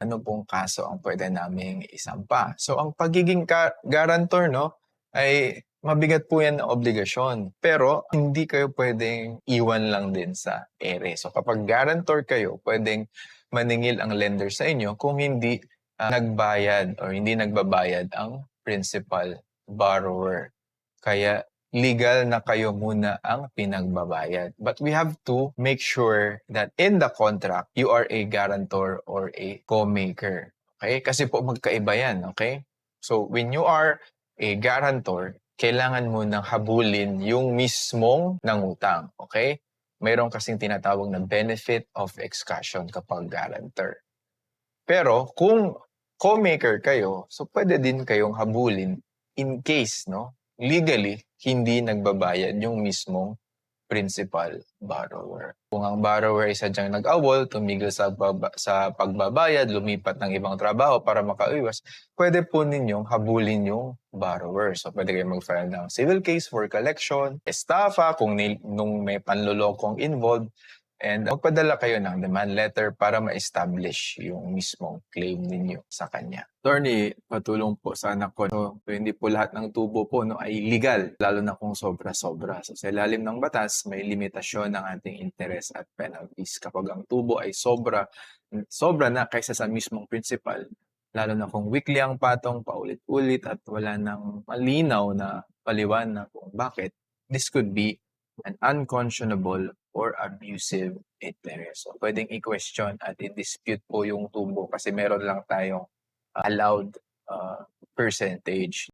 ano pong kaso ang pwede naming isampa. So ang pagiging guarantor 'no, ay mabigat po 'yan na obligasyon, pero hindi kayo puwedeng iwan lang din sa ere. So kapag guarantor kayo, puwedeng maningil ang lender sa inyo kung hindi, nagbayad or hindi nagbabayad ang principal borrower. Kaya legal na kayo muna ang pinagbabayad. But we have to make sure that in the contract, you are a guarantor or a co-maker. Okay? Kasi po magkaiba yan, okay? So when you are a guarantor, kailangan mo nang habulin yung mismong nangutang. Okay? Mayroon kasing tinatawag na benefit of excussion kapag guarantor. Pero kung co-maker kayo, so pwede din kayong habulin in case, no, legally, hindi nagbabayad yung mismong principal borrower. Kung ang borrower ay sadyang nag-awol, tumigil sa pagbabayad, lumipat ng ibang trabaho para makaiwas, pwede po ninyong habulin yung borrower. So pwede kayong mag-file ng civil case for collection, estafa kung nung may panlolokong involved, and magpadala kayo ng demand letter para ma-establish yung mismong claim ninyo sa kanya. Attorney, patulong po sana ko. So, hindi po lahat ng tubo po no, ay legal, lalo na kung sobra-sobra. So, sa ilalim ng batas, may limitasyon ng ating interest at penalties. Kapag ang tubo ay sobra na kaysa sa mismong principal, lalo na kung weekly ang patong, paulit-ulit at wala nang malinaw na paliwanag kung bakit, this could be an unconscionable or abusive interest. So, pwedeng i-question at i-dispute po yung tubo kasi meron lang tayong allowed percentage.